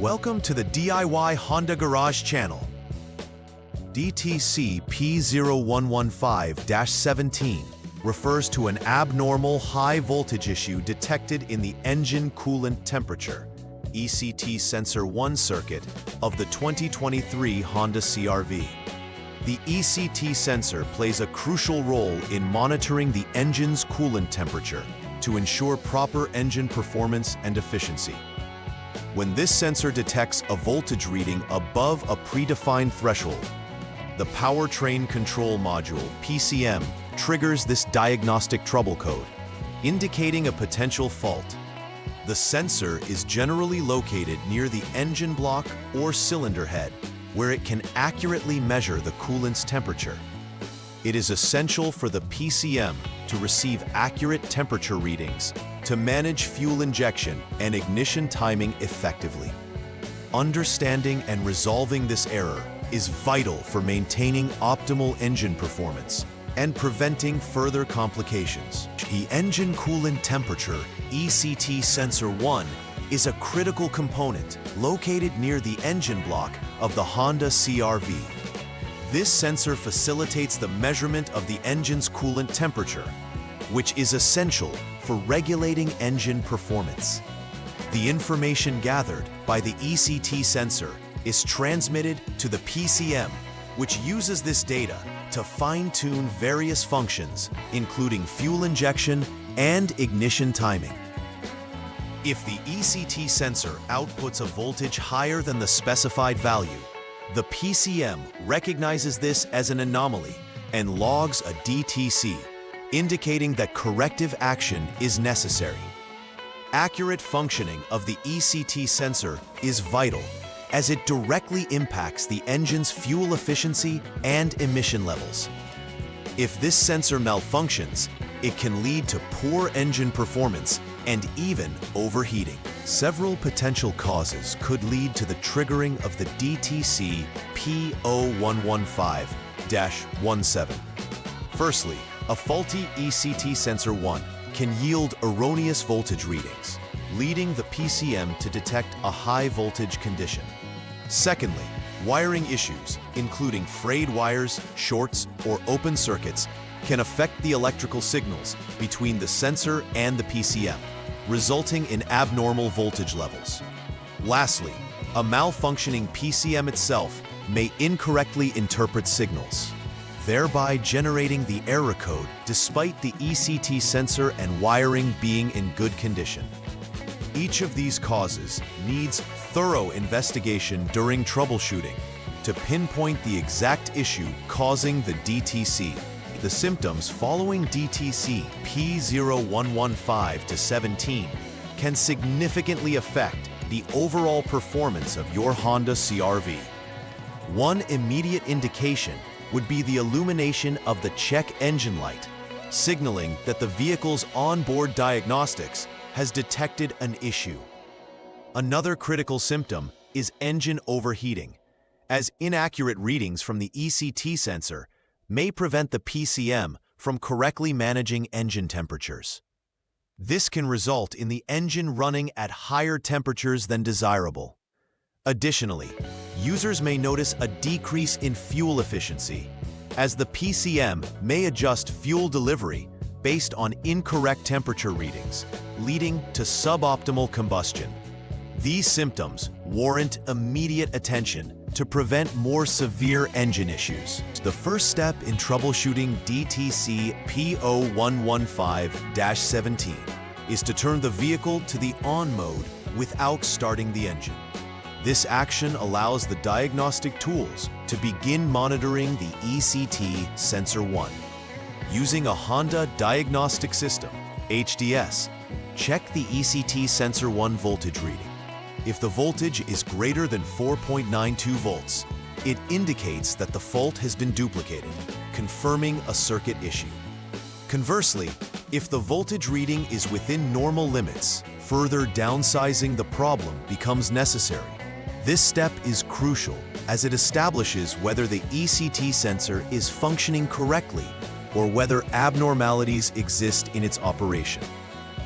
Welcome to the DIY Honda Garage channel. DTC P0115-17 refers to an abnormal high voltage issue detected in the Engine Coolant Temperature (ECT Sensor 1) circuit of the 2023 Honda CR-V. The ECT sensor plays a crucial role in monitoring the engine's coolant temperature to ensure proper engine performance and efficiency. When this sensor detects a voltage reading above a predefined threshold, the Powertrain Control Module (PCM) triggers this diagnostic trouble code, indicating a potential fault. The sensor is generally located near the engine block or cylinder head, where it can accurately measure the coolant's temperature. It is essential for the PCM to receive accurate temperature readings to manage fuel injection and ignition timing effectively. Understanding and resolving this error is vital for maintaining optimal engine performance and preventing further complications. The Engine Coolant Temperature (ECT Sensor 1) is a critical component located near the engine block of the Honda CR-V. This sensor facilitates the measurement of the engine's coolant temperature, which is essential for regulating engine performance. The information gathered by the ECT sensor is transmitted to the PCM, which uses this data to fine-tune various functions, including fuel injection and ignition timing. If the ECT sensor outputs a voltage higher than the specified value, the PCM recognizes this as an anomaly and logs a DTC, indicating that corrective action is necessary. Accurate functioning of the ECT sensor is vital, as it directly impacts the engine's fuel efficiency and emission levels. If this sensor malfunctions, it can lead to poor engine performance and even overheating. Several potential causes could lead to the triggering of the DTC P0115-17. Firstly, a faulty ECT sensor 1 can yield erroneous voltage readings, leading the PCM to detect a high voltage condition. Secondly, wiring issues, including frayed wires, shorts, or open circuits, can affect the electrical signals between the sensor and the PCM, resulting in abnormal voltage levels. Lastly, a malfunctioning PCM itself may incorrectly interpret signals, thereby generating the error code despite the ECT sensor and wiring being in good condition. Each of these causes needs thorough investigation during troubleshooting to pinpoint the exact issue causing the DTC. The symptoms following DTC P0115-17 can significantly affect the overall performance of your Honda CR-V. One immediate indication would be the illumination of the check engine light, signaling that the vehicle's onboard diagnostics has detected an issue. Another critical symptom is engine overheating, as inaccurate readings from the ECT sensor may prevent the PCM from correctly managing engine temperatures. This can result in the engine running at higher temperatures than desirable. Additionally, users may notice a decrease in fuel efficiency, as the PCM may adjust fuel delivery based on incorrect temperature readings, leading to suboptimal combustion. These symptoms warrant immediate attention to prevent more severe engine issues. The first step in troubleshooting DTC P0115-17 is to turn the vehicle to the on mode without starting the engine. This action allows the diagnostic tools to begin monitoring the ECT Sensor 1. Using a Honda Diagnostic System, HDS, check the ECT Sensor 1 voltage reading. If the voltage is greater than 4.92 volts, it indicates that the fault has been duplicated, confirming a circuit issue. Conversely, if the voltage reading is within normal limits, further downsizing the problem becomes necessary. This step is crucial as it establishes whether the ECT sensor is functioning correctly or whether abnormalities exist in its operation.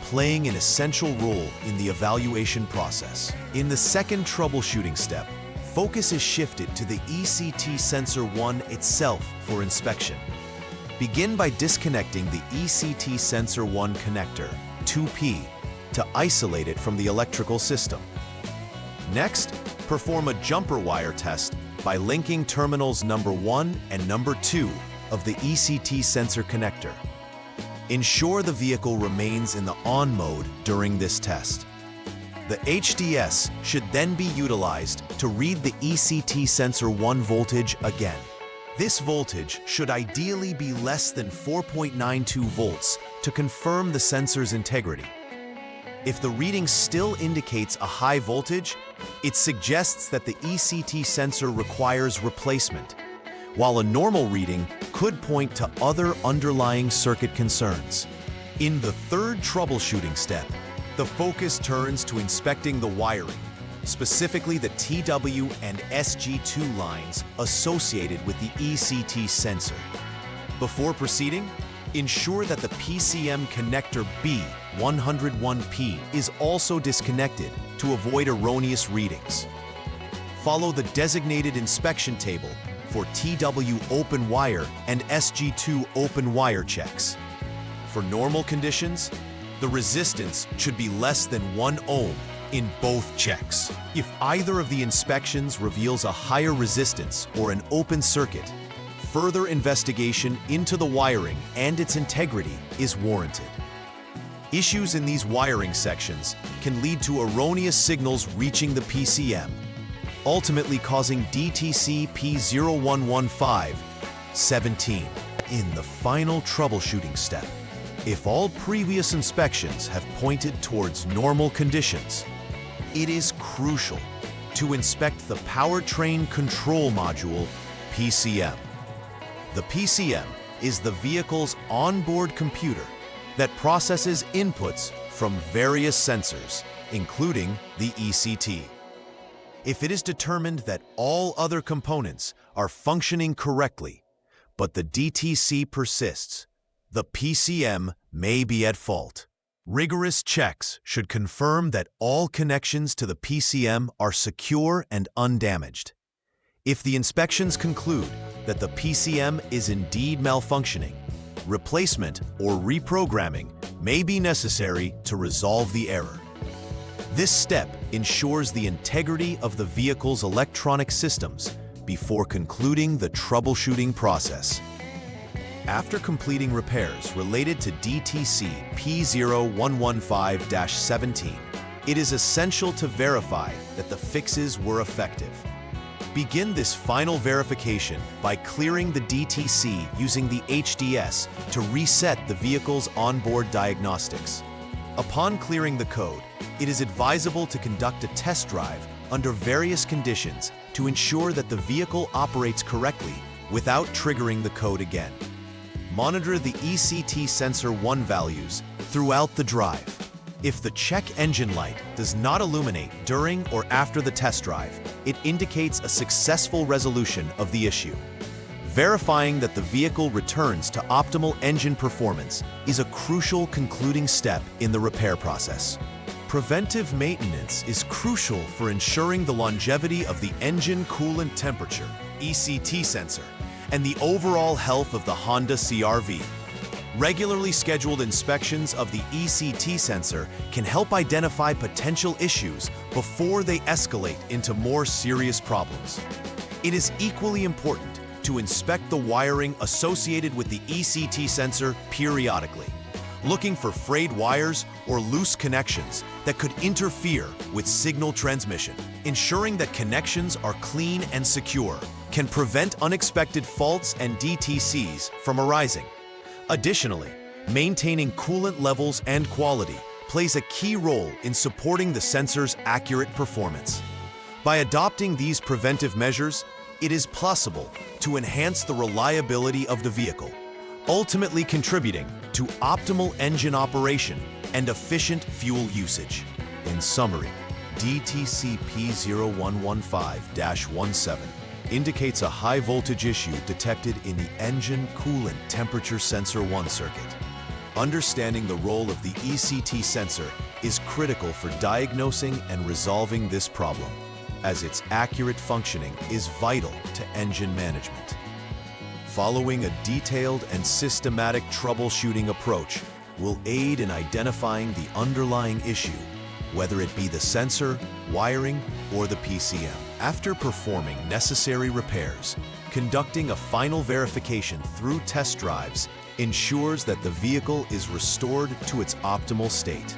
playing an essential role in the evaluation process. In the second troubleshooting step, focus is shifted to the ECT Sensor 1 itself for inspection. Begin by disconnecting the ECT Sensor 1 connector, 2P, to isolate it from the electrical system. Next, perform a jumper wire test by linking terminals number 1 and number 2 of the ECT sensor connector. Ensure the vehicle remains in the on mode during this test. The HDS should then be utilized to read the ECT Sensor 1 voltage again. This voltage should ideally be less than 4.92 volts to confirm the sensor's integrity. If the reading still indicates a high voltage, it suggests that the ECT sensor requires replacement, while a normal reading could point to other underlying circuit concerns. In the third troubleshooting step, the focus turns to inspecting the wiring, specifically the TW and SG2 lines associated with the ECT sensor. Before proceeding, ensure that the PCM connector B101P is also disconnected to avoid erroneous readings. Follow the designated inspection table for TW open wire and SG2 open wire checks. For normal conditions, the resistance should be less than 1 ohm in both checks. If either of the inspections reveals a higher resistance or an open circuit, further investigation into the wiring and its integrity is warranted. Issues in these wiring sections can lead to erroneous signals reaching the PCM, ultimately causing DTC P0115-17. In the final troubleshooting step, if all previous inspections have pointed towards normal conditions, it is crucial to inspect the Powertrain Control Module, PCM. The PCM is the vehicle's onboard computer that processes inputs from various sensors, including the ECT. If it is determined that all other components are functioning correctly, but the DTC persists, the PCM may be at fault. Rigorous checks should confirm that all connections to the PCM are secure and undamaged. If the inspections conclude that the PCM is indeed malfunctioning, replacement or reprogramming may be necessary to resolve the error. This step ensures the integrity of the vehicle's electronic systems before concluding the troubleshooting process. After completing repairs related to DTC P0115-17, it is essential to verify that the fixes were effective. Begin this final verification by clearing the DTC using the HDS to reset the vehicle's onboard diagnostics. Upon clearing the code, it is advisable to conduct a test drive under various conditions to ensure that the vehicle operates correctly without triggering the code again. Monitor the ECT Sensor 1 values throughout the drive. If the check engine light does not illuminate during or after the test drive, it indicates a successful resolution of the issue. Verifying that the vehicle returns to optimal engine performance is a crucial concluding step in the repair process. Preventive maintenance is crucial for ensuring the longevity of the engine coolant temperature, ECT sensor, and the overall health of the Honda CR-V. Regularly scheduled inspections of the ECT sensor can help identify potential issues before they escalate into more serious problems. It is equally important to inspect the wiring associated with the ECT sensor periodically, looking for frayed wires or loose connections that could interfere with signal transmission. Ensuring that connections are clean and secure can prevent unexpected faults and DTCs from arising. Additionally, maintaining coolant levels and quality plays a key role in supporting the sensor's accurate performance. By adopting these preventive measures, it is possible to enhance the reliability of the vehicle, ultimately contributing to optimal engine operation and efficient fuel usage. In summary, DTC P0115-17 indicates a high voltage issue detected in the Engine Coolant Temperature Sensor 1 circuit. Understanding the role of the ECT sensor is critical for diagnosing and resolving this problem, as its accurate functioning is vital to engine management. Following a detailed and systematic troubleshooting approach will aid in identifying the underlying issue, whether it be the sensor, wiring, or the PCM. After performing necessary repairs, conducting a final verification through test drives ensures that the vehicle is restored to its optimal state.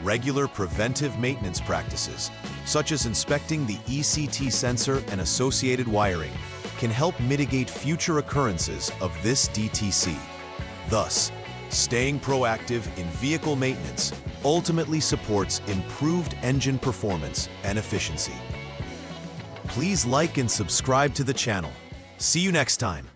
Regular preventive maintenance practices, such as inspecting the ECT sensor and associated wiring, can help mitigate future occurrences of this DTC. Thus, staying proactive in vehicle maintenance ultimately supports improved engine performance and efficiency. Please like and subscribe to the channel. See you next time.